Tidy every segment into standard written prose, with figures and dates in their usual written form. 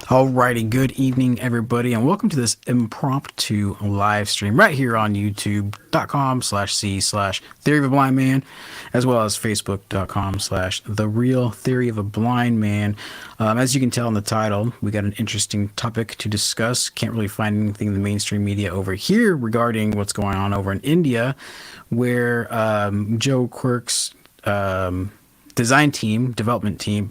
Alrighty, good evening, everybody, and welcome to this impromptu live stream right here on youtube.com/c/Theory of a Blind Man, as well as facebook.com/The Real Theory of a Blind Man. As you can tell in the title, we got an interesting topic to discuss. Can't really find anything in the mainstream media over here regarding what's going on over in India, where Joe Quirk's development team,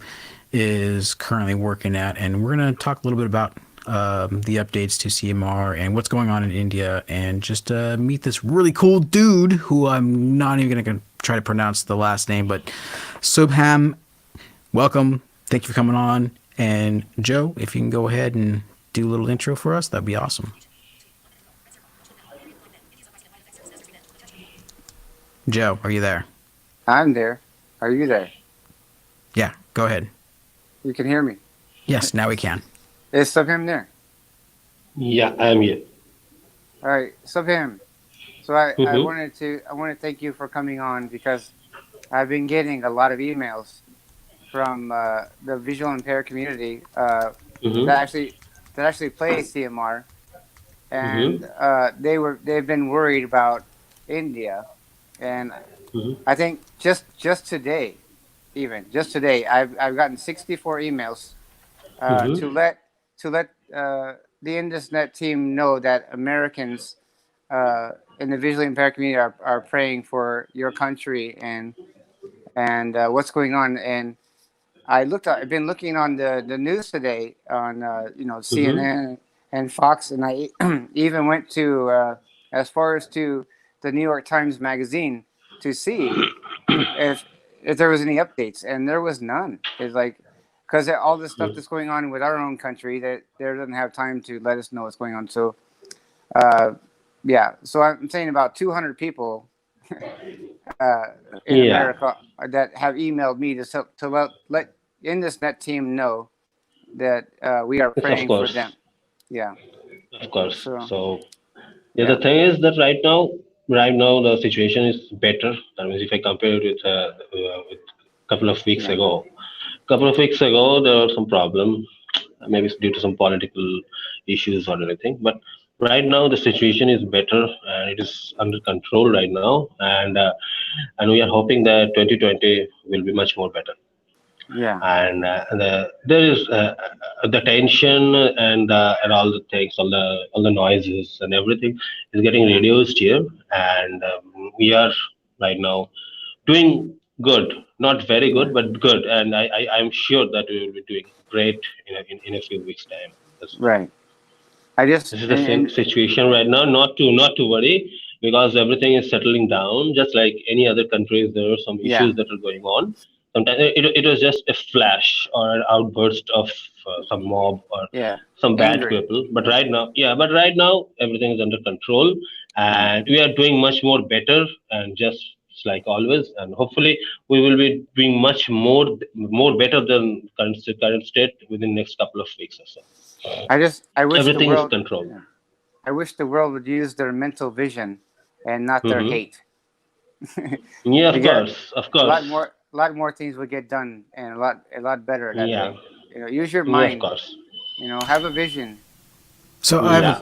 is currently working at, and we're going to talk a little bit about the updates to CMR and what's going on in India, and just meet this really cool dude who I'm not even going to try to pronounce the last name, but Subham, welcome. Thank you for coming on. And Joe, if you can go ahead and do a little intro for us, that'd be awesome. Joe, are you there? I'm there. Are you there? Yeah, go ahead. You can hear me? Yes, now we can. Is Subham there? Yeah, I am here. All right, Subham. So I want to thank you for coming on, because I've been getting a lot of emails from the visual impaired community that actually play CMR, and they've been worried about India, and I think just today, I've gotten 64 emails to let the IndusNet team know that Americans in the visually impaired community are praying for your country and what's going on. And I've been looking on the news today on CNN and Fox, and I even went to as far as to the New York Times Magazine to see if there was any updates, and there was none. It's like, because all the stuff that's going on with our own country, that there doesn't have time to let us know what's going on. So, so I'm saying about 200 people in America that have emailed me to let IndusNet team know that we are praying for them. Yeah, of course. So the thing is that right now the situation is better. That means if I compare it with a couple of weeks ago. Couple of weeks ago, there was some problem, maybe it's due to some political issues or anything. But right now, the situation is better and it is under control right now. And we are hoping that 2020 will be much more better. Yeah. And there is the tension and all the things, all the noises and everything is getting reduced here. And we are right now doing good, not very good, but good, and I'm sure that we will be doing great in a few weeks' time. Right. This is the situation right now. Not to worry, because everything is settling down. Just like any other countries, there are some issues that are going on. Sometimes it was just a flash or an outburst of some mob or some bad people. But right now, everything is under control, and we are doing much more better, and just like always, and hopefully we will be doing much more better than current state within the next couple of weeks or so. I wish everything is controlled. I wish the world would use their mental vision and not their hate. Yeah, of course. A lot more things would get done, and a lot better that way. Use your mind. Of course. Have a vision. So I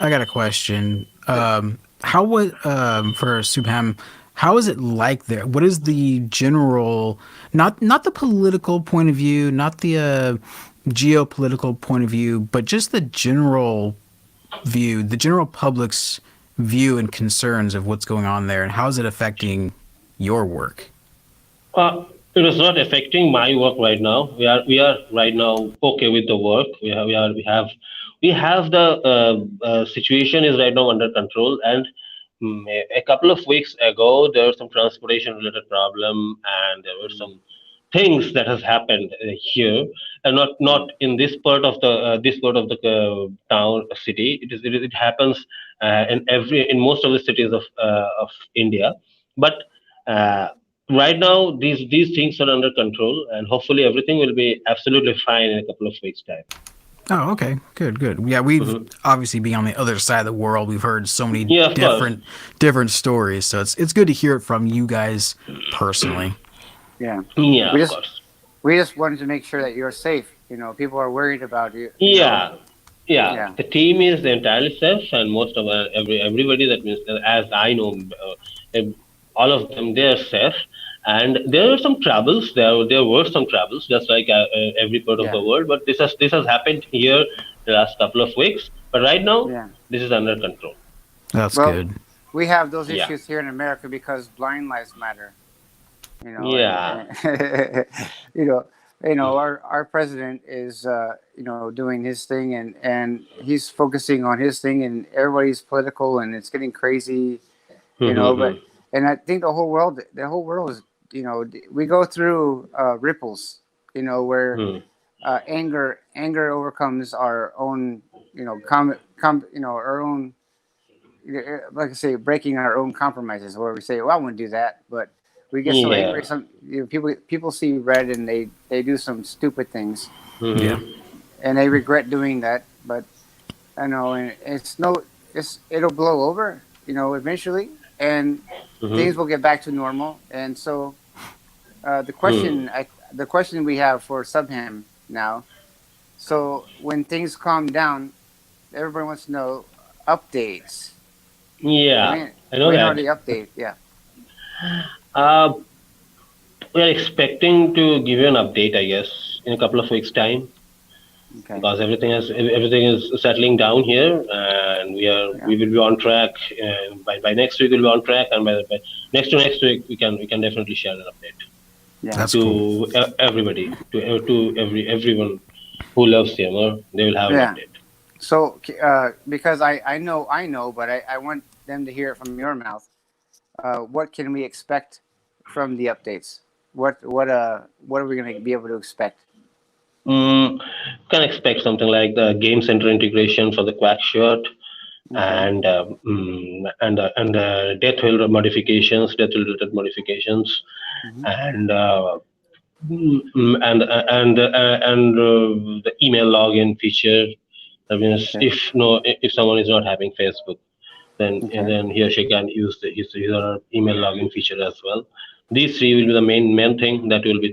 got a question. How would for Subham, how is it like there? What is the general, not the political point of view, not the geopolitical point of view, but just the general view, the general public's view and concerns of what's going on there, and how is it affecting your work? It is not affecting my work right now. We are right now okay with the work. We have the situation is right now under control. And a couple of weeks ago, there was some transportation related problem, and there were some things that has happened here, and not in this part of the town city. It happens in most of the cities of India, but right now these things are under control, and hopefully everything will be absolutely fine in a couple of weeks' time. Oh, okay. Good. Yeah, we've obviously being on the other side of the world, we've heard so many different stories. So it's good to hear it from you guys personally. Yeah. Yeah, We just wanted to make sure that you're safe People are worried about you. Yeah, yeah. Yeah, The team is entirely safe, and most of everybody, that means, as I know, all of them, they are safe. And there are some troubles. There were some troubles, just like every part of yeah, the world. But this has happened here the last couple of weeks. But right now, yeah. this is under control. That's Well, good. we have those Yeah, issues here in America because blind lives matter. yeah. And you know, our president is doing his thing, and he's focusing on his thing, and everybody's political, and it's getting crazy. But and I think the whole world is, we go through ripples, where anger overcomes our own, our own, like I say, breaking our own compromises, where we say, "Well, I wouldn't do that," but we get so Yeah. angry. Some people see red, and they do some stupid things, Yeah. and they regret doing that. But I know, and it'll blow over, eventually, and things will get back to normal. And so the question we have for Subham now. So when things calm down, everybody wants to know updates. Yeah, When I know when are that. the updates? Yeah. Uh, we are expecting to give you an update, I guess, in a couple of weeks' time, Okay. because everything is settling down here, and Yeah. we will be on track. By next week, we'll be on track, and by next to next week, we can definitely share an update Yeah. That's cool. to everybody, to everyone who loves Yammer. They will have an Yeah. update. So because I know, but I want them to hear it from your mouth. What can we expect from the updates? What are we going to be able to expect? Mm, can expect something like the game center integration for the Quack shirt, Okay. and death modifications, Hmm. and the email login feature. That means Okay. if someone is not having Facebook, then Okay. he or she can use his or her email login feature as well. These three will be the main thing that will be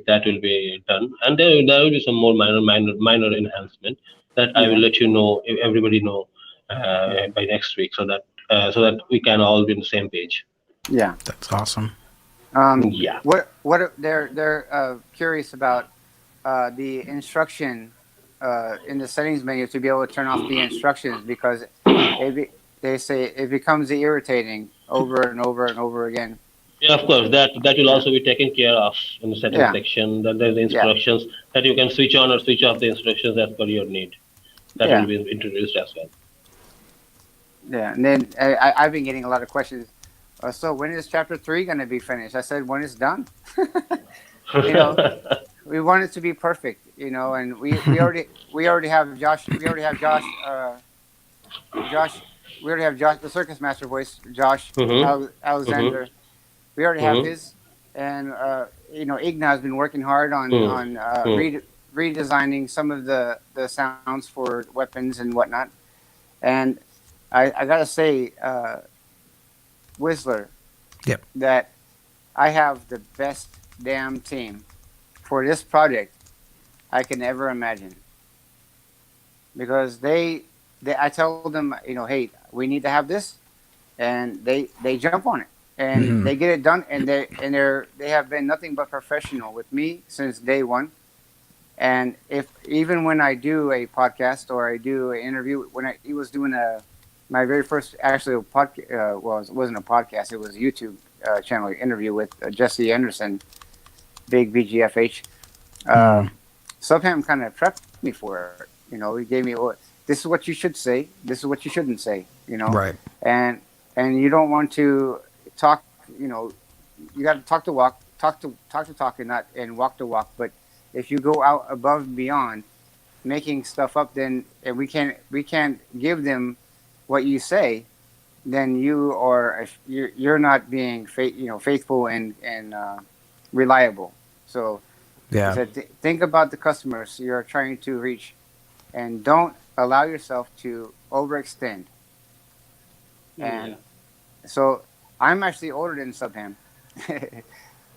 done, and there will be some more minor enhancement that I will Yeah. let you know, everybody know, Hmm. by next week, so that we can all be on the same page. Yeah. That's awesome. Yeah. They're curious about the instruction in the settings menu to be able to turn off the instructions because it be, they say it becomes irritating over and over and over again. Yeah, of course, that will Yeah. also be taken care of in the settings Yeah. section. That there's the Yeah. instructions that you can switch on or switch off the instructions as per your need. That will Yeah. be introduced as well. Yeah. And then I've been getting a lot of questions. So when is chapter 3 going to be finished? I said when it's done. you know, we want it to be perfect. And we already have Josh. We already have Josh. Josh. We already have Josh, the Circus Master voice, Josh Mm-hmm. Mm-hmm. Alexander. We already have Mm-hmm. his, and Igna has been working hard on Mm-hmm. redesigning some of the sounds for weapons and whatnot. And I gotta say, Whistler, Yep. that I have the best damn team for this project I can ever imagine because I told them, hey, we need to have this, and they jump on it and Hmm. they get it done, and they have been nothing but professional with me since day one. And if even when I do a podcast or I do an interview, when he was doing my very first actually a podcast, well, it wasn't a podcast, it was a YouTube channel interview with Jesse Anderson, big BGFH. Hmm. Um, Subham kind of prepped me for it. He gave me, well, this is what you should say, this is what you shouldn't say. Right. And you don't want to talk. You got to talk to walk, talk and not and walk to walk. But if you go out above and beyond, making stuff up, then and we can't give them what you say. Then you're not being faithful and reliable. So he Yeah. said, think about the customers you're trying to reach, and don't allow yourself to overextend. Yeah. And so I'm actually older than Subham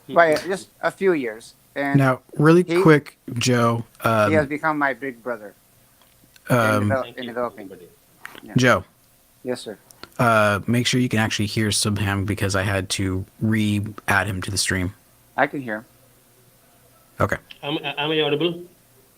by just a few years. and Now, really he quick, Joe. he has become my big brother Um, in Thank you, developing. everybody. Yeah. Joe. Yes, sir. Make sure you can actually hear Subham because I had to re-add him to the stream. I can hear him. Okay. Am I audible?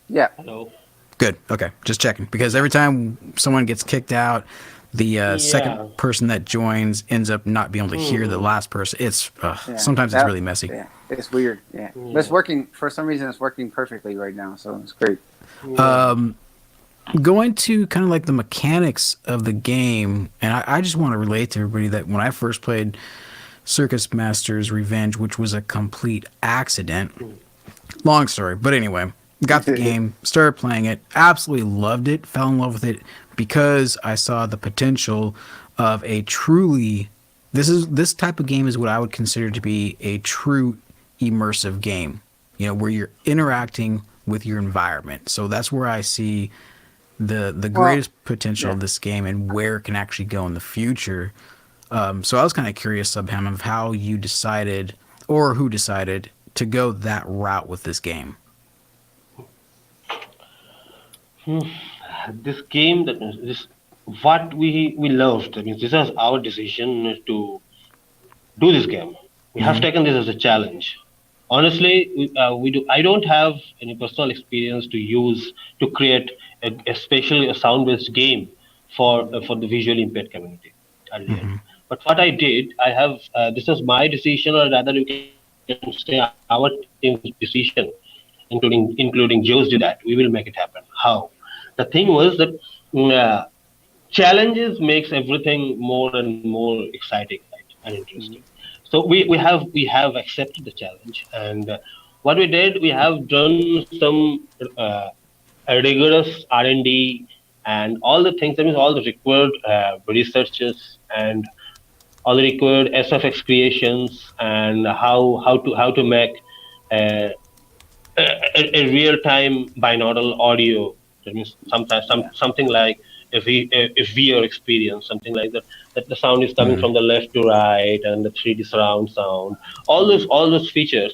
Yeah. Hello. Good. Okay. Just checking because every time someone gets kicked out, the second Yeah. person that joins ends up not being able to hear the Hmm. last person. It's Yeah. sometimes it's That. really messy. Yeah. It's weird. Yeah. But it's Yeah. working for some reason. It's working perfectly right now. So it's great. Yeah. Going to kind of like the mechanics of the game, and I just want to relate to everybody that when I first played Circus Masters Revenge, which was a complete accident. Long story, but anyway, got the game, started playing it, absolutely loved it, fell in love with it because I saw the potential of a truly this type of game is what I would consider to be a true immersive game. You know, where you're interacting with your environment. So that's where I see the Well. greatest potential Yeah. of this game and where it can actually go in the future. So I was kind of curious, Subham, of how you decided or who decided to go that route with this game. This game, that means this what we loved. I mean, this was our decision to do this game. We have taken this as a challenge. Honestly, we do. I don't have any personal experience to use to create especially a sound-based game for the visually impaired community earlier. But what I did, I have this was my decision, or rather, you can say our team's decision, including Joe's, did that. We will make it happen. How? The thing was that. Challenges makes everything more and more exciting, right, and interesting. Mhm. So we have accepted the challenge, and what we did, we have done some rigorous R&D and all the things, that means all the required researches and all the required SFX creations and how to make uh, a real-time binaural audio. That means sometimes Yeah. something like if VR experience, something like that. That the sound is coming Mm. from the left to right and the 3D surround sound. Mhm. All those features,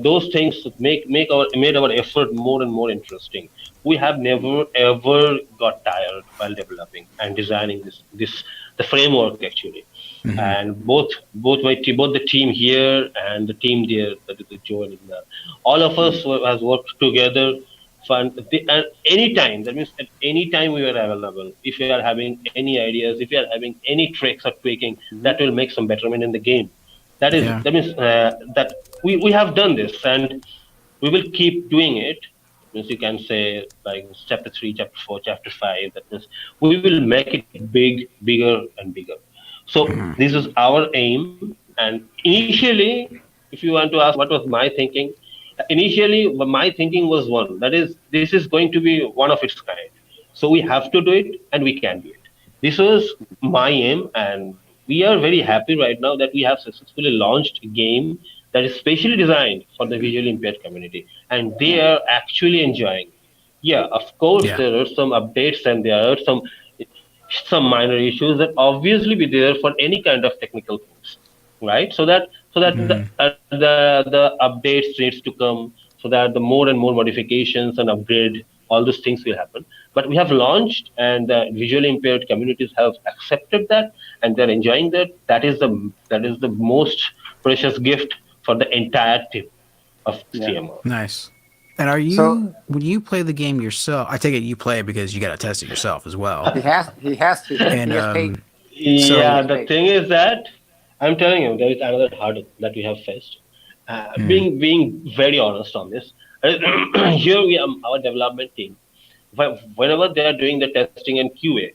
those things made our effort more and more interesting. We have never ever got tired while developing and designing this the framework actually. And both the team here and the team there, that is the Joe and Igna, all of us has worked together. And anytime, that means at any time we are available. If you are having any ideas, if you are having any tricks or tweaking, Mhm. that will make some betterment in the game. Yeah. That means that we have done this, and we will keep doing it. Means you can say like chapter 3, chapter 4, chapter 5. That means we will make it big, bigger, and bigger. So this is our aim. And initially, if you want to ask what was my thinking, initially my thinking was one, that is, this is going to be one of its kind. So we have to do it, and we can do it. This was my aim, and we are very happy right now that we have successfully launched a game that is specially designed for the visually impaired community, and they Yeah. are actually enjoying. Yeah, of course, Yeah. there are some updates and there are some minor issues that obviously be there for any kind of technical things, right? So that the updates needs to come, so that the more and more modifications and upgrade, all those things will happen. But we have launched, and the visually impaired communities have accepted that, and they're enjoying that. That is the most precious gift for the entire team of Yeah. CMO. Nice. And are So you when you play the game yourself? I take it you play it because you got to test it yourself as well. he has to. He And gets paid. He Yeah, so gets the paid. thing is that I'm telling you, there is another hurdle that we have faced. Being very honest on this, here we are, our development team. Whenever they are doing the testing and QA,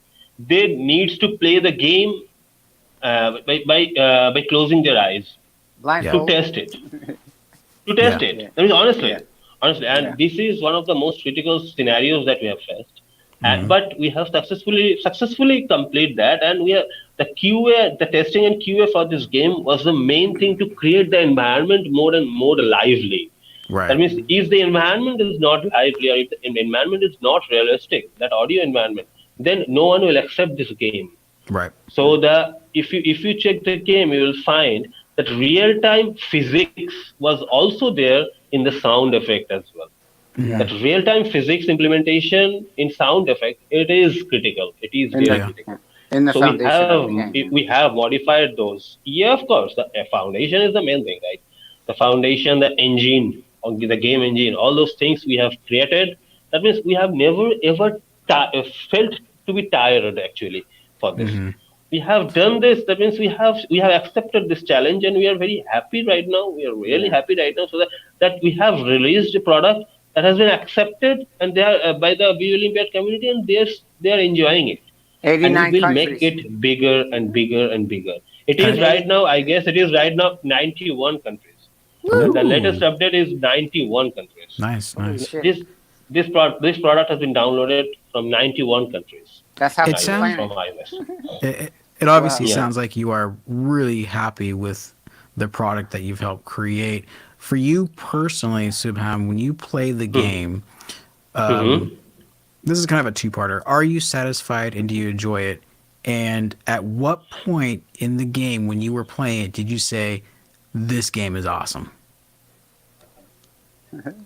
they needs to play the game by closing their eyes yeah, to Blindfold. test it. To test yeah, it. Yeah. I mean, Yeah. honestly, Yeah. and this is one of the most critical scenarios that we have faced. But we have successfully complete that, and we are the QA, the testing and QA for this game was the main thing to create the environment more and more lively. That right, means if the environment is not lively, or if the environment is not realistic, that audio environment, then no one will accept this game. right. So the if you check the game, you will find that real time physics was also there in the sound effect as well. Yeah. That real time physics implementation in sound effect, it is critical. It is In really the Yeah. yeah. critical. In the So we foundation of have the game. Yeah. we have modified those. Yeah, of course, the foundation is the main thing, right? The foundation, the engine, or the game engine, all those things we have created. That means we have never ever felt to be tired actually for this. Mm-hmm. We have done this. That means we have accepted this challenge, and we are very happy right now. We are really Yeah. happy right now, so that we have released a product that has been accepted, and they are by the visually impaired community, and they are enjoying it, and we 89 will make countries. it bigger and bigger and bigger. It is Okay. right 80. now, I guess it is right now 91 countries. The latest Ooh. update is 91 countries. Nice, Holy nice. shit. This product has been downloaded from 91 countries That's in half It the iOS, sounds from planet. iOS. it obviously Wow. Yeah. sounds like you are really happy with the product that you've helped create. For you personally, Subham, when you play the game, Mm-hmm. this is kind of a two-parter. Are you satisfied and do you enjoy it? And at what point in the game when you were playing it did you say, "This game is awesome"?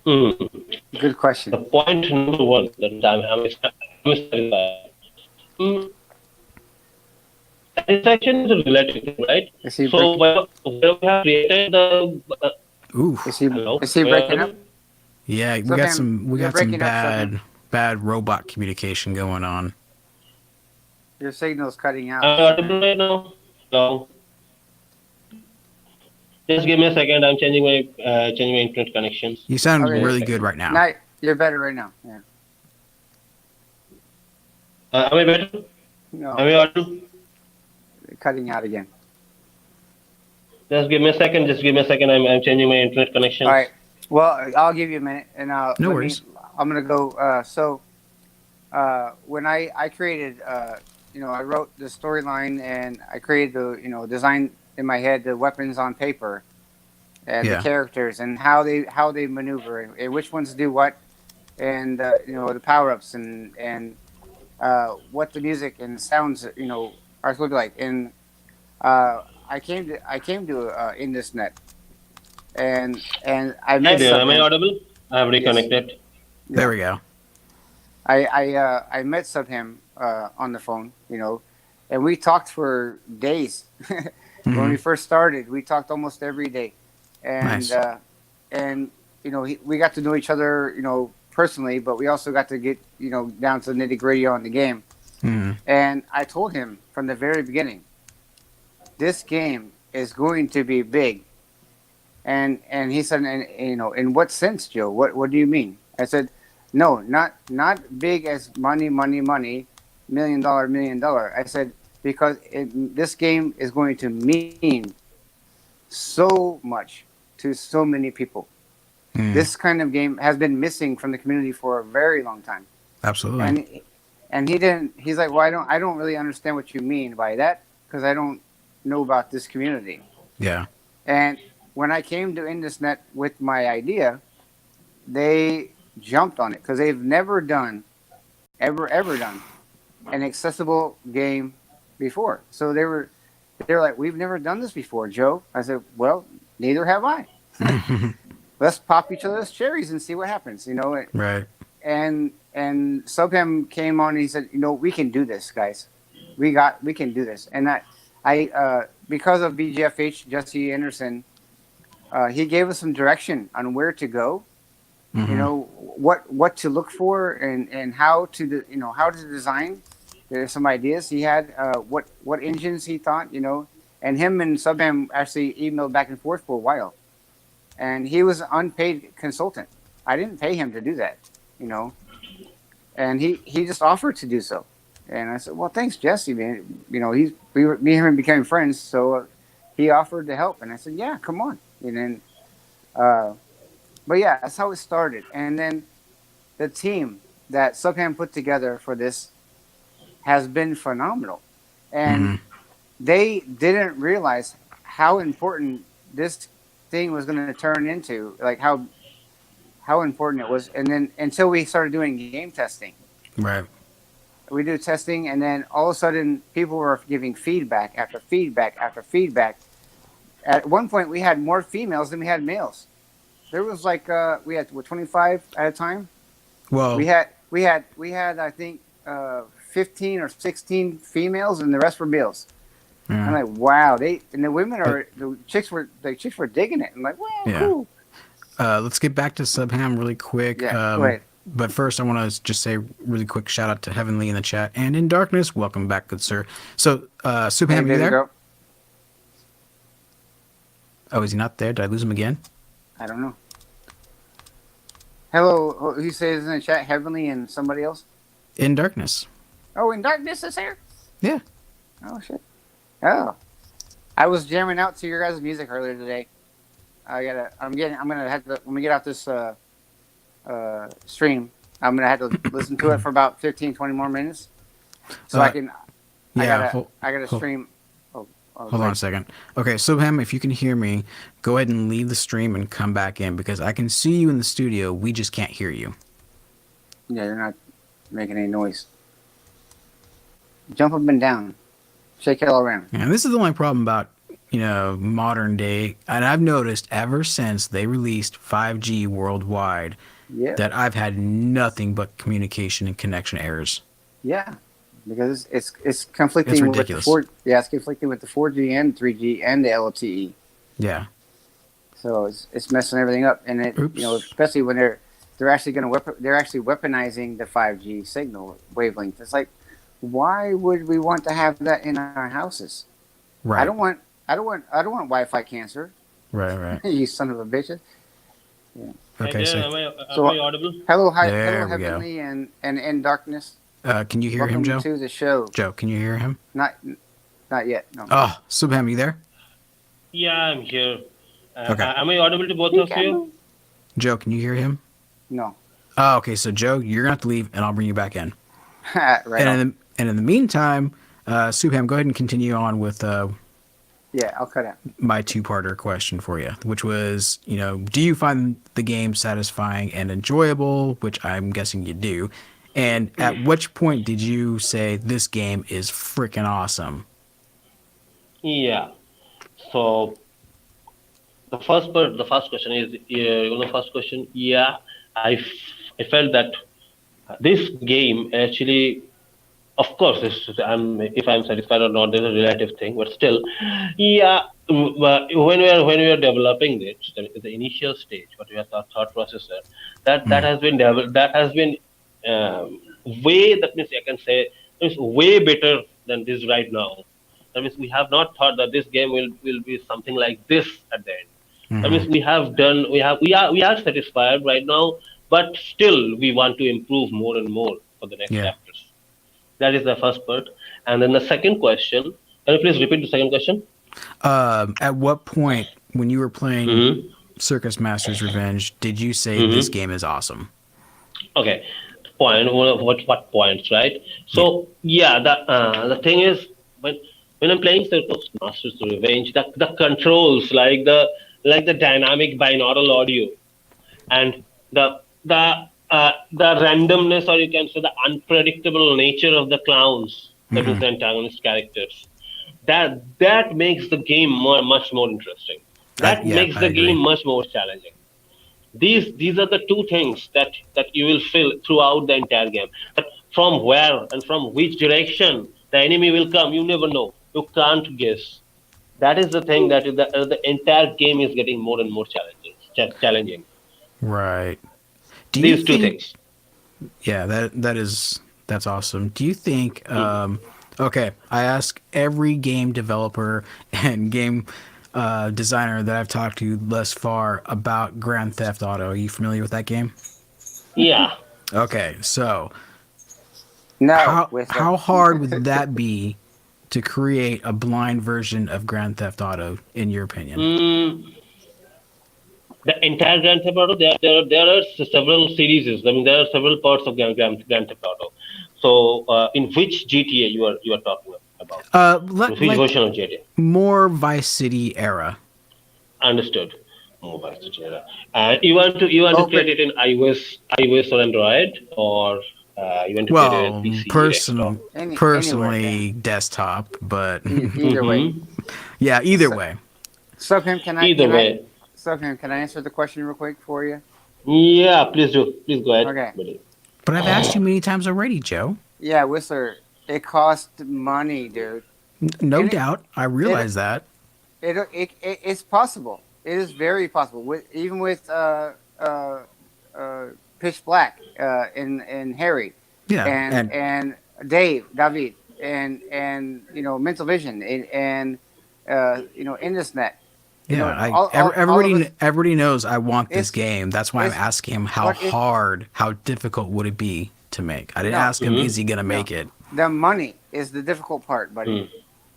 Mm. Good The question. point number one that I'm satisfied. Mm, Satisfaction is a relative thing, right? Is he So breaking? where we have created the Oof. Is he hello, is he am I breaking audible? up? Yeah, we got Subham, some you're breaking up, Subham. bad robot communication going on. Your signal's cutting Am out, I Subham. audible right now? Hello. Just give me a second. I'm changing my internet connection. You sound Give me a Okay. really good second. right now. Now you're better right now. Yeah. Am I better? Am No, I audible? cutting out again. Just give me a second. Just give me a second. I'm changing my internet All connections. right. Well, I'll give you a minute, and No let me. worries. I'm gonna go. When I created, I wrote the storyline and I created the, design in my head the weapons on paper and the Yeah. characters and how they maneuver and which ones do what and the power ups and what the music and sounds are supposed to be like. And I came to in this net and I Hi met there. Am I Subham. audible? I have Yes. reconnected. There Yeah. we go. I met Subham on the phone, and we talked for days. When Hmm. we first started, we talked almost every day, and Nice. we got to know each other, personally, but we also got to get down to the nitty gritty on the game. Hmm. And I told him from the very beginning, this game is going to be big. And he said, and in what sense, Joe? What do you mean? I said, no, not big as money, money, money, $1 million, $1 million. I said because this game is going to mean so much to so many people. Mm. This kind of game has been missing from the community for a very long time. Absolutely. And he didn't. He's like, well, I don't really understand what you mean by that because I don't know about this community. Yeah. And when I came to IndusNet with my idea, they jumped on it because they've never done, ever done, an accessible game before. So they're like, we've never done this before, Joe. I said, well, neither have I. Let's pop each other's cherries and see what happens, Right. And Subham came on and he said, we can do this, guys. We can do this. And I because of BGFH Jesse Anderson, he gave us some direction on where to go, Hmm. what to look for and how to how to design. There's some ideas he had, what engines he thought, and him and Subham actually emailed back and forth for a while, and he was an unpaid consultant. I didn't pay him to do that, you know, and he just offered to do so, and I said, well, thanks, Jesse, man. Me and him became friends, so he offered to help, and I said, yeah, come on, and then. But yeah, that's how it started. And then the team that Subham put together for this has been phenomenal. And Hmm. they didn't realize how important this thing was going to turn into, like how important it was. And then until we started doing game testing, Right. we do testing, and then all of a sudden people were giving feedback after feedback after feedback. At one point, we had more females than we had males. There was like we had 25 at a time. Well, We had I think 15 or 16 females, and the rest were males. I'm yeah, like, wow, and the women but the chicks were digging it. I'm like, wow, yeah. cool. Let's get back to Subham really quick. Yeah, go ahead. But first, I want to just say really quick shout out to Heavenly in the chat and in darkness. Welcome back, good sir. So, Hey, Subham, you baby there? girl. Oh, is he not there? Did I lose him again? I don't know. Hello, who says in the chat, Heavenly and somebody else? In darkness. Oh, in darkness is here. Yeah. Oh shit. Oh, I was jamming out to your guys' music earlier today. I'm gonna have to when we get out this stream. I'm gonna have to listen to it for about 15, 20 more minutes, so I can. Yeah. I gotta stream. Hold on a second. Okay, Subham, if you can hear me, go ahead and leave the stream and come back in because I can see you in the studio. We just can't hear you. Yeah, you're not making any noise. Jump up and down, shake it all around. And this is the only problem about, modern day. And I've noticed ever since they released 5G worldwide Yeah, that I've had nothing but communication and connection errors. yeah, because it's conflicting with the ridiculous. it's conflicting with the 4G and 3G and the LTE. Yeah. So it's messing everything up, and Oops. especially when they're actually they're actually weaponizing the 5G signal wavelength. It's like, why would we want to have that in our houses? Right. I don't want Wi-Fi cancer. Right. You son of a bitch. Yeah. Okay, so Am I audible? Hello, There we go. Heavenly and in darkness. can you hear Welcome him, Joe? to the show. Joe, can you hear him? Not yet. No. Oh, Subham, you there? Yeah, I'm here. Okay. Am I audible to both of you? Joe, can you hear him? No. Oh, okay. So Joe, you're gonna have to leave, and I'll bring you back in. Right. And in the meantime, Subham, go ahead and continue on with Yeah, I'll cut out. my two-parter question for you, which was, do you find the game satisfying and enjoyable? Which I'm guessing you do. And at which point did you say this game is freaking awesome? Yeah. So the first question is, the first question. Yeah, I felt that this game actually, of course, if I'm satisfied or not, there's a relative thing, but still, yeah. When we are developing it, the initial stage, what we have thought process that has been developed, that has been way. That means I can say it's way better than this right now. That means we have not thought that this game will be something like this at the end. That means we are satisfied right now, but still we want to improve more and more for the next Yeah. chapters. That is the first part. And then the second question, can you please repeat the second question? At what point, when you were playing Mm-hmm. Circus Masters Revenge, did you say this game is awesome? Okay. What points, right? So yeah, the thing is when I'm playing Circus Masters Revenge, the controls like the dynamic binaural audio and the randomness, or you can say the unpredictable nature of the clowns, that is the antagonist characters. That makes the game much more interesting. That makes I the agree. game much more challenging. These are the two things that you will feel throughout the entire game. But from where and from which direction the enemy will come, you never know. You can't guess. That is the thing that the entire game is getting more and more challenging. Right. Do you These two think? things. Yeah, that's awesome. Do you think? Okay, I ask every game developer and game designer that I've talked to thus far about Grand Theft Auto. Are you familiar with that game? Yeah. Okay, so No. how hard would that be to create a blind version of Grand Theft Auto, in your opinion? The entire Grand Theft Auto, there are several series. I mean, there are several parts of Grand Theft Auto. So, in which GTA you are talking about? Which version of GTA? More Vice City era. Understood. Mobile GTA. And you want to create it in iOS or Android, or you want to create it in PC? Personally, desktop, but Either way. yeah, either way. Subham, Either way, Subham, can I answer the question real quick for you? yeah. Please do. Please go ahead, Okay. buddy. But I've asked you many times already, Joe. Yeah, Whistler, it costs money, dude. No And doubt, I it, realize that. it's possible. It is very possible. Even with uh, Pitch Black and Harry Yeah, and and David and Mental Vision and IndusNet. yeah, All of us. everybody knows I want this It's game. That's why I'm it's asking him but it how difficult would it be to make. I didn't no ask him is he Mm-hmm. gonna no make it. the money is the difficult part, buddy. Mm,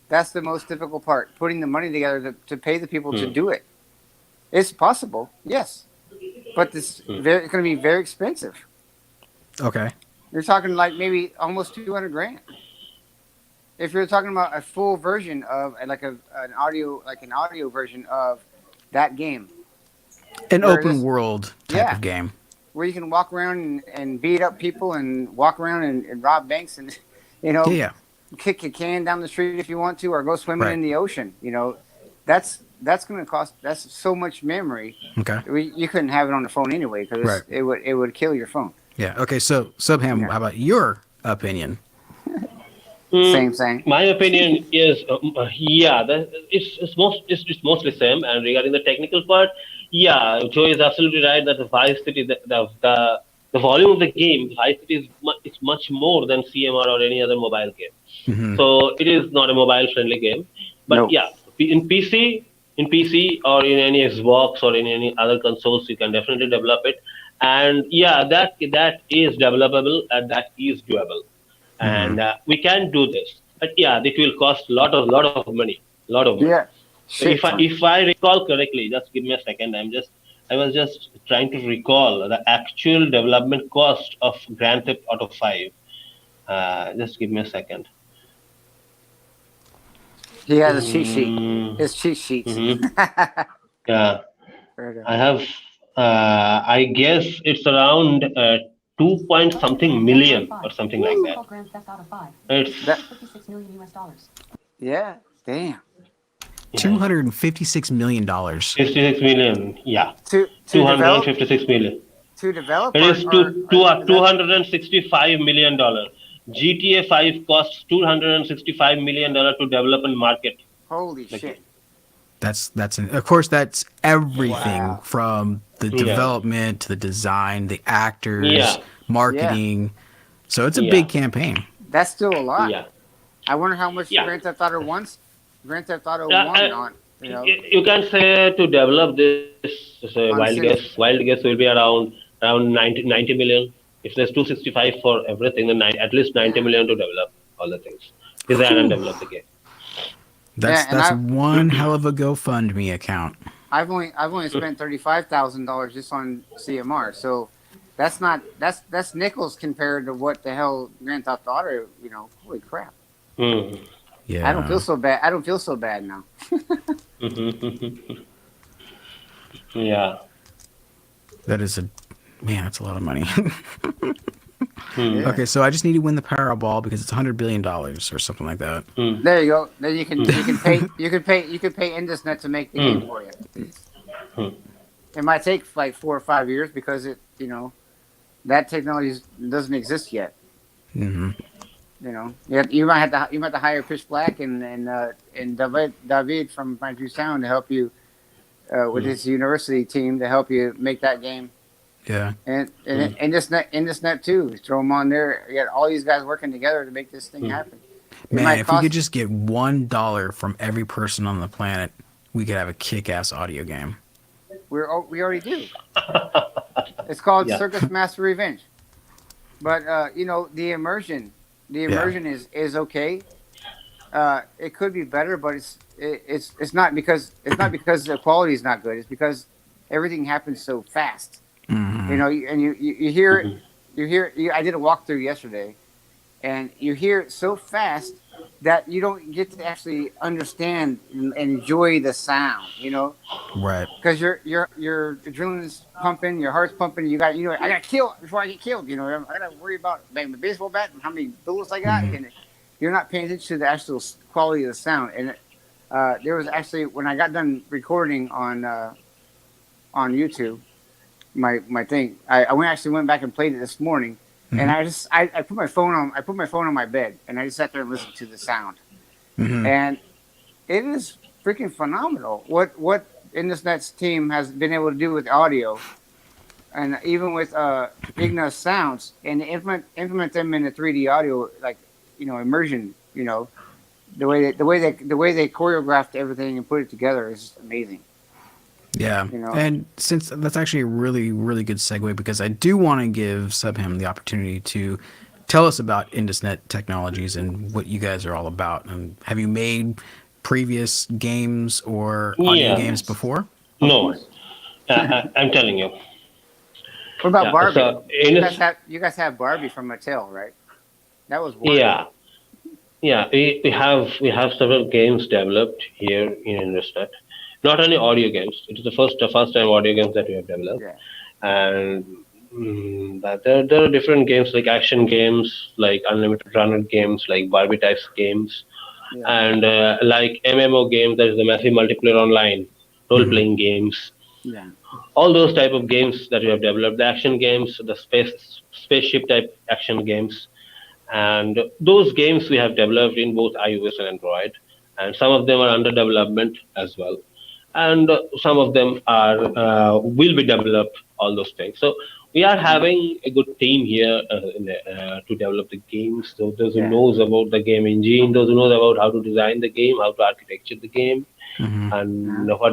That's the most difficult part. Putting the money together to pay the people to mm, do it. It's possible, yes, but mm. it's going to be very expensive. Okay. You're talking like maybe almost 200 grand. If you're talking about a full version of an audio version of that game, An where open this, world type yeah, of game. where you can walk around and beat up people and walk around and rob banks and you Yeah, know yeah. kick a can down the street if you want to, or go swimming Right. in the ocean. That's going to cost. That's so much memory. Okay. You couldn't have it on the phone anyway because Right. it would kill your phone. Yeah. Okay. So Subham, Yeah, how about your opinion? same. My opinion is, yeah, it's mostly same. And regarding the technical part, yeah, Joe is absolutely right that the Vice City, the volume of the game, Vice City is much more than CMR or any other mobile game. Hmm. So it is not a mobile friendly game. But No. yeah, in PC or in any Xbox or in any other consoles, you can definitely develop it. And yeah, that is developable and that is doable, Hmm. and we can do this. But yeah, it will cost lot of money, lot of money. Yeah. So if Shit I ton. if I recall correctly, just give me a second. I was just trying to recall the actual development cost of Grand Theft Auto 5. Just give me a second. He has a cheat sheet. Mm, His cheat sheets. hmm. Yeah, Right. I have. I guess it's around 2 point something million or something like that. It's That. Yeah. Damn. yeah, $256 million. 56 million. Yeah, To develop 256 million. to develop It is or two that's hundred and $265 million. GTA 5 costs $265 million to develop and market holy the game. shit. Of course that's everything Wow. from the Yeah, development to the design, the actors, yeah, Yeah. marketing. So it's a yeah, big campaign. That's still a lot. yeah, I wonder how much yeah. Grand Theft Auto Uh, one uh, on you can say to develop this, say, on City. wild guess will be around 90 million. If there's 265 for everything, then at least 90 Yeah. million to develop all the things. Design and Whew. develop the game. Yeah, and That's one hell of a GoFundMe account. I've only spent $35,000 just on CMR. So that's nickels compared to what the hell Grand Theft Auto. Holy crap. Mm. I don't feel Yeah, so bad. I don't feel so bad now. Yeah. that is a man. That's a lot of money. Mm. Yeah. Okay, so I just need to win the Powerball because it's $100 billion or something like that. Mm. There you go. Then you can pay IndusNet to make the game Mm. for you. Mm. It might take like 4 or 5 years because that technology doesn't exist yet. Hmm. You might have to hire Pitch Black and David from Fine Sound to help you with Mm. his university team to help you make that game. Yeah, And Mm. IndusNet too. Throw them on there. You got all these guys working together to make this thing Mm. happen. It man. might If we cost. could just get $1 from every person on the planet, we could have a kick-ass audio game. We already do. It's called Yeah. Circus Master Revenge. But the immersion Yeah, is okay. It could be better, but it's not because the quality is not good. It's because everything happens so fast. hmm You hear it. Mhm. I did a walkthrough yesterday, and you hear it so fast that you don't get to actually understand and enjoy the sound. right. Because your adrenaline's pumping, your heart's pumping. I got killed before I get killed. I got to worry about my baseball bat and how many bullets I got, Mhm. and you're not paying attention to the actual quality of the sound. And there was actually when I got done recording on YouTube, my thing. I went back and played it this morning, and Mm-hmm. I put my phone on my bed, and I just sat there and listened to the sound, Mm-hmm. and it is freaking phenomenal. What Nets team has been able to do with audio, and even with Igna's sounds, and implement them in the 3D audio, like immersion. The way they choreographed everything and put it together is just amazing. Yeah. You know. And since that's actually a really, really good segue, because I do want to give Subham the opportunity to tell us about IndusNet Technologies and what you guys are all about. And have you made previous games or audio Yeah. games before? Of No, course. I'm telling you. What about Yeah. Barbie? So You guys have Barbie from Mattel, right? That was wonderful. yeah, yeah. We have several games developed here in InvestNet. Not only audio games. It is the first time audio games that we have developed, Yeah, and that there are different games like action games, like unlimited runner games, like Barbie types games, yeah, and like MMO games. That is the massive multiplayer online role Mm-hmm. playing games. yeah, All those type of games that we have developed, the action games, the spaceship type action games, and those games we have developed in both iOS and Android, and some of them are under development as well, and some of them are will be developed. All those things. So we are having a good team here to develop the games. So those who yeah. knows about the game engine, those who knows about how to design the game, how to architecture the game, Mm-hmm. and what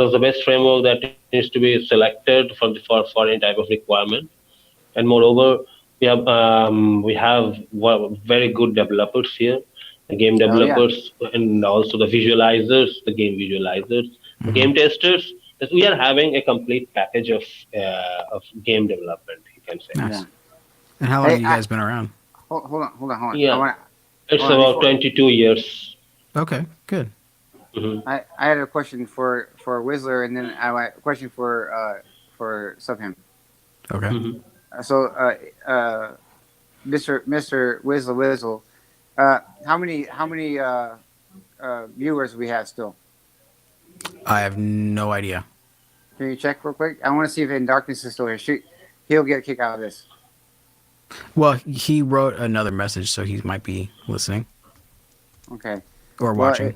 is the best framework that needs to be selected for any type of requirement. And moreover, we have very good developers here, the game Oh yeah. developers, and also the visualizers, the game visualizers, the Mm-hmm. game testers. Yes, we are having a complete package of game development, you can say. Yeah. Nice. And how long have Hey, you guys been around? hold on. I Yeah, want it's hold on about before 22 years. Okay, good. Hmm. I had a question for Whistler, and then I had a question for Subham. Okay. Hmm. So, Mr. Whizzle, how many viewers we have still? I have no idea. Can you check real quick? I want to see if In Darkness is still here. He'll get a kick out of this. Well, he wrote another message, so he might be listening Okay. or Well, watching.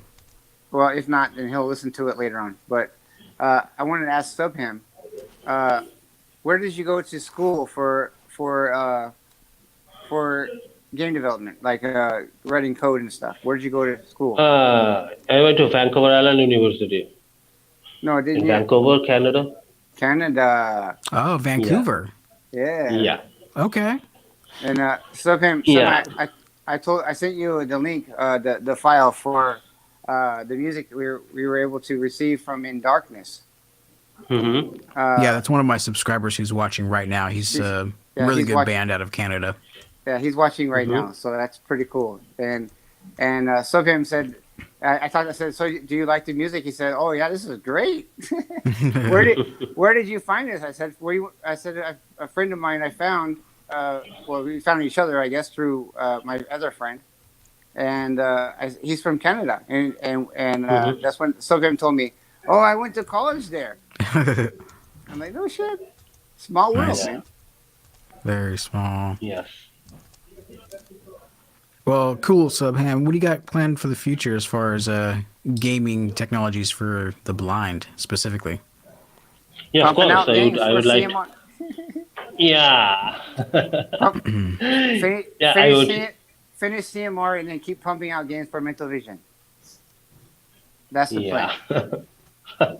if not, then he'll listen to it later on. But I wanted to ask Subham, uh, where did you go to school for game development, like writing code and stuff? Where did you go to school? I went to Vancouver Island University No, didn't in you? Vancouver, Canada. Canada. Oh, Yeah, Vancouver. Yeah. yeah, Okay. And Subham, yeah. I sent you the link, the file for the music we were able to receive from In Darkness. Hmm. Yeah, Uh, that's one of my subscribers who's watching right now. He's he's, a yeah, really he's good watching. band out of Canada. Yeah, he's watching right Hmm. now, so that's pretty cool. And Subham said, I said, so do you like the music? He said, oh yeah, this is great. where did where did you find this? I said, I said a friend of mine I found. Well, we found each other, I guess, through my other friend, and he's from Canada, and Hmm. that's when Subham told me, oh, I went to college there. I'm like, no shit, small world, Nice. Yeah. man. Very small. Yes. Well, cool, Subham. What do you got planned for the future as far as gaming technologies for the blind specifically? Yeah, of Pumping course. out games I for would like. CMR. Yeah. Pump, finish, Yeah, I finish, would. finish CMR and then keep pumping out games for Mental Vision. That's the plan. Yeah.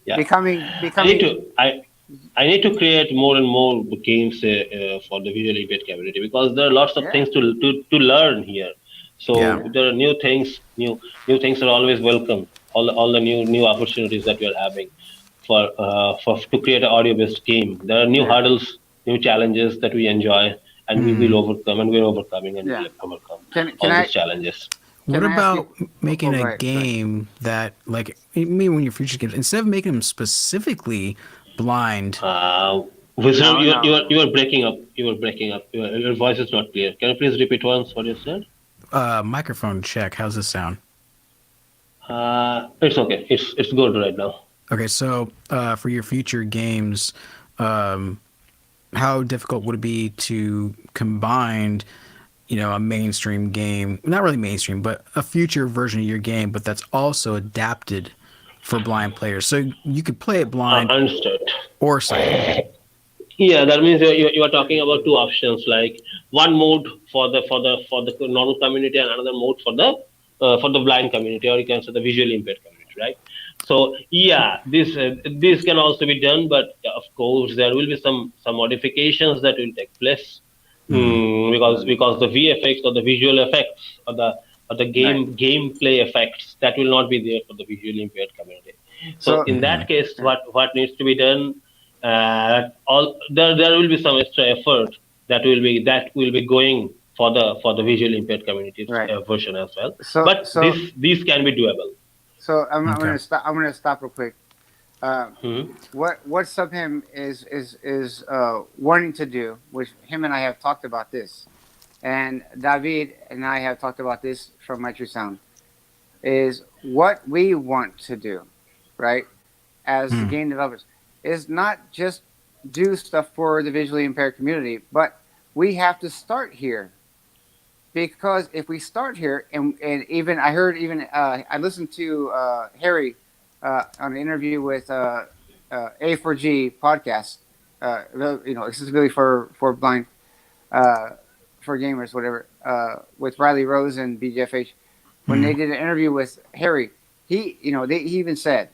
Yeah. Becoming, I need becoming. to. I need to create more and more games for the visually impaired community because there are lots of Yeah, things to learn here. So Yeah. yeah, there are new things. New things are always welcome. All the new opportunities that we are having for to create an audio based game. There are new yeah, hurdles, new challenges that we enjoy, and we will Hmm. overcome, and we're overcoming, and yeah. we'll overcome Can all I these challenges. What can I ask you? about making Oh, a go ahead. Go ahead. game that, like, maybe when your future games, instead of making them specifically blind, Uh, Wizard, No, no. you are breaking up. You are breaking up. Your voice is not clear. Can you please repeat once what you said? microphone check. How's this sound? It's okay. It's good right now. Okay, so for your future games, um, how difficult would it be to combine, a mainstream game, not really mainstream, but a future version of your game, but that's also adapted for blind players. So you could play it blind Understood. or sighted. Yeah, that means you are talking about two options, like one mode for the normal community and another mode for the blind community, or you can say the visually impaired community, right? So yeah, this can also be done, but of course there will be some modifications that will take place, Mm-hmm. because the VFX or the visual effects or the Right. gameplay effects that will not be there for the visually impaired community. So So in Mm-hmm. that case, yeah. what needs to be done? All there will be some extra effort that will be going for the visually impaired communities Right. version as well. So But so this can be doable. so I'm Okay. gonna stop. I'm gonna stop real quick. Uh, Hmm. what Subham is wanting to do, which him and I have talked about this, and David and I have talked about this from My True Sound, is what we want to do, right? As the Mm. game developers, is not just do stuff for the visually impaired community, but we have to start here, because if we start here, and even I heard, even I listened to Harry on an interview with A4G podcast, exclusively for blind, uh, for gamers, whatever, with Riley Rose and BGFH. When they Mm. did an interview with Harry, he even said,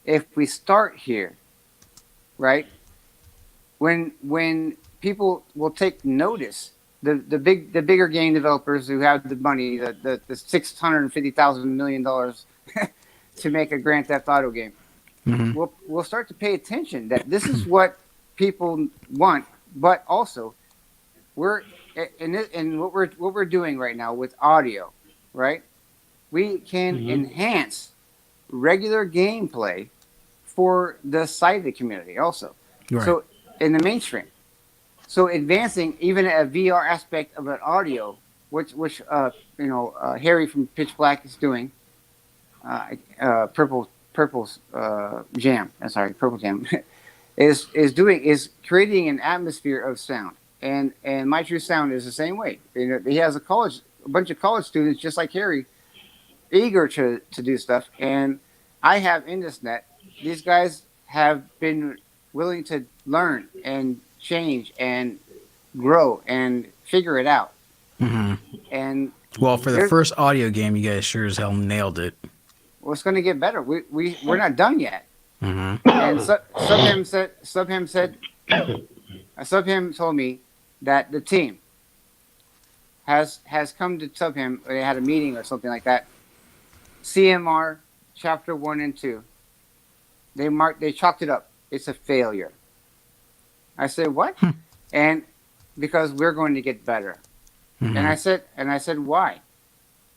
if we start here, right, when people will take notice, the bigger game developers who have the money, the $650,000 million to make a Grand Theft Auto game, Mm-hmm. will start to pay attention that this is what people want, but also we're in what we're doing right now with audio, right? We can Hmm. enhance regular gameplay for the sighted community also. Right. So in the mainstream, so advancing even a VR aspect of an audio, which Harry from Pitch Black is doing, Purple's Jam. Sorry, Purple Jam is creating an atmosphere of sound, and My True Sound is the same way. He has a bunch of college students just like Harry, eager to do stuff, and I have in this net. These guys have been willing to learn and change and grow and figure it out. Mm-hmm. And Well, for the there's first audio game, you guys sure as hell nailed it. what's going to get better. We're not done yet. Mm-hmm. And Subham told me that the team has come to Subham. They had a meeting or something like that. CMR chapter 1 and 2. They chalked it up. It's a failure. I said, what? And because we're going to get better. Mm-hmm. And I said, why?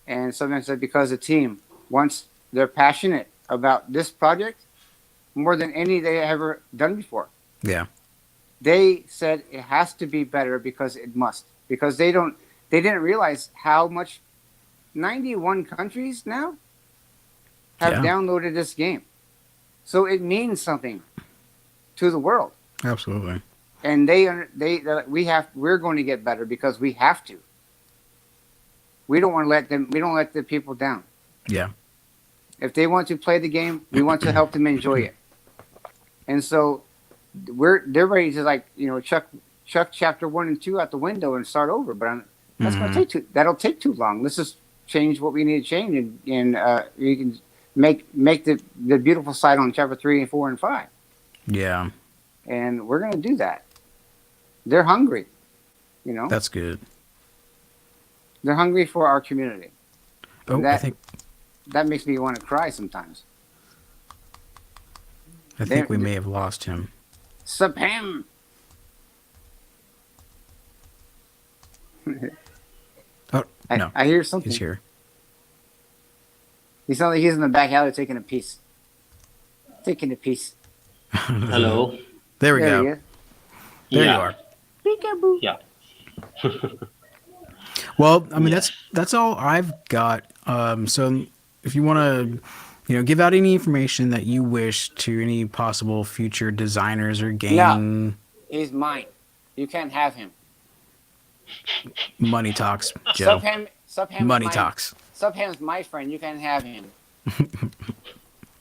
And someone said, because the team, once they're passionate about this project more than any they ever done before, Yeah. they said it has to be better because it must. Because they didn't realize how much 91 countries now have Yeah. downloaded this game. So it means something to the world. Absolutely. And we're going to get better because we have to. We don't want to we don't let the people down. Yeah. If they want to play the game, we want to help them enjoy it. And so they're ready to chuck chapter 1 and 2 out the window and start over. But that's going to that'll take too long. Let's just change what we need to change, and you can make the beautiful side on chapter 3 and 4 and 5. Yeah. And we're going to do that. They're hungry, That's good. They're hungry for our community. Oh, That- I think That makes me want to cry sometimes. we may have lost him. Subham. Oh no, I hear something. he's here. He sounds like he's in the back alley taking a piece. Taking a piece. Hello. There we go. He is. There Yeah. you are. Peekaboo. Yeah. Well, I mean that's all I've got. So if you want to, give out any information that you wish to any possible future designers or No, game he's mine. You can't have him. money talks, Joe. Subham is Money my talks. Subham's my friend. You can't have him.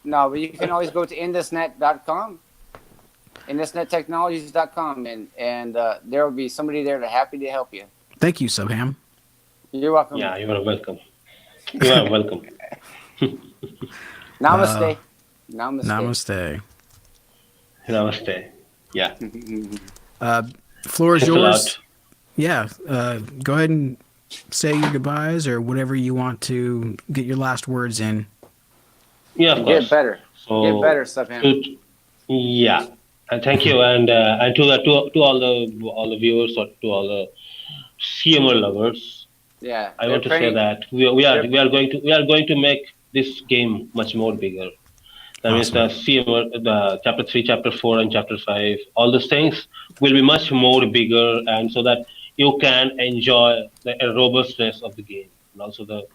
No, but you can always go to indusnet.com, indusnettechnologies.com, and there will be somebody there to happy to help you. Thank you, Subham. You're welcome. Yeah, you are welcome. You are welcome. Namaste. Namaste. Namaste. Namaste. Yeah. Floor is Thanks a yours. lot. Yeah. Go ahead and say your goodbyes or whatever you want to get your last words in. Yeah, of course. Get better. So, Get better, Subham. yeah, and thank you, and to all the viewers or to all the CMO lovers, Yeah, I they're want to say praying. that we are going to make this game much more bigger. That means Awesome. the CMO, the chapter 3, chapter 4, and chapter 5, all those things will be much more bigger, and so that you can enjoy the robustness of the game, and also the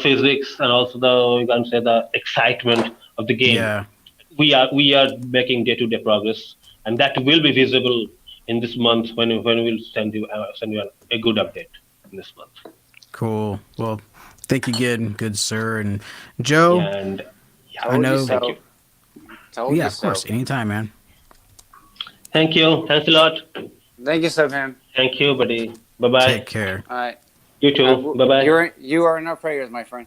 physics, and also the, you can say, the excitement of the game. Yeah. We are making day-to-day progress, and that will be visible in this month when we'll send you a good update in this month. Cool. Well, thank you again, good sir. And Joe, And yeah, I Told you know. thank so. you. Told Yeah, you of course. so. Anytime, man. Thank you. Thanks a lot. Thank you, Subham. Thank you, buddy. Bye bye. Take care. All right. You too. Bye bye. You are in our prayers, my friend.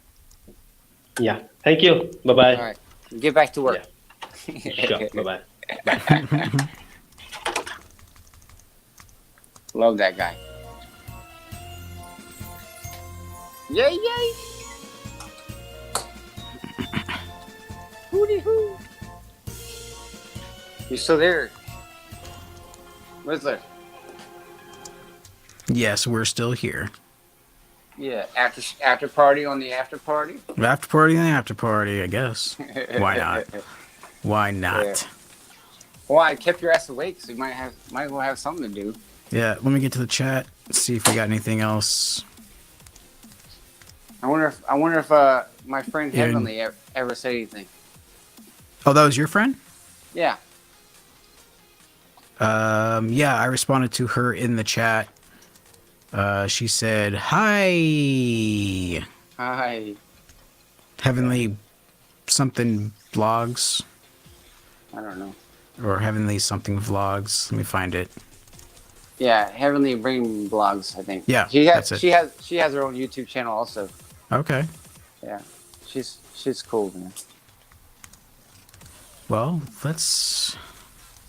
Yeah. Thank you. Bye bye. All right. Get back to work. Sure. Bye bye. Love that guy. Yay, yay. Hooty hoo. You still there? Whistler. Yes, we're still here. Yeah, after party on the after party. After party and after party, I guess. Why not? Why not? Yeah. Well, I kept your ass awake, so you might as well have something to do. Yeah, let me get to the chat. See if we got anything else. I wonder if my friend Yeah. Heavenly ever said anything. Oh, that was your friend? Yeah. Yeah, I responded to her in the chat. She said, "Hi, Hi. Heavenly something vlogs I don't know. or Heavenly something vlogs." Let me find it. Yeah, Heavenly Brain blogs. I think. Yeah, She that's it. she has her own YouTube channel also. Okay. Yeah. She's cool, man. Well, let's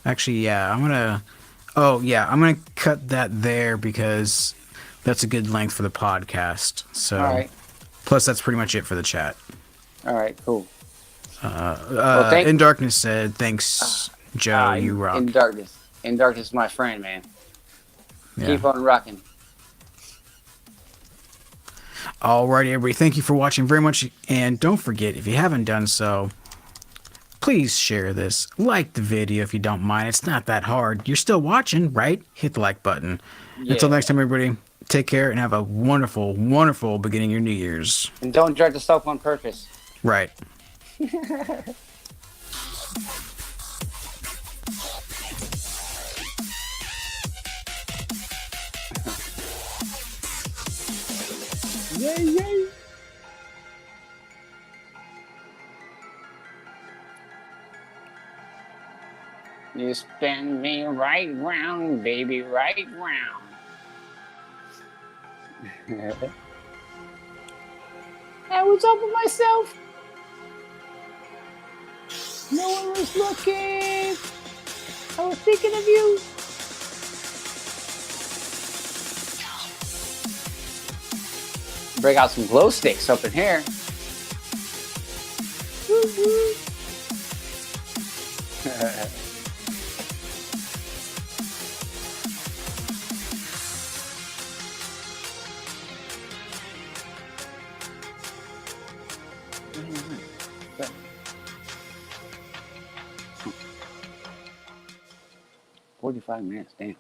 actually, yeah, I'm gonna cut that there because that's a good length for the podcast. So, All right. plus that's pretty much it for the chat. All right. Cool. In Darkness said, "Thanks, Joe. You rock." In darkness. In darkness, my friend, man. Yeah. Keep on rocking. Alrighty, everybody. Thank you for watching very much, and don't forget, if you haven't done so, please share this. Like the video if you don't mind. It's not that hard. You're still watching, right? Hit the like button. Yeah. Until next time, everybody, take care and have a wonderful, wonderful beginning of your New Year's. And don't drug yourself on purpose. Right. Yay, yay. You spin me right round, baby, right round. I was up with myself. No one was looking. I was thinking of you. Break out some glow sticks up in here. Woo-hoo. 45 minutes, damn.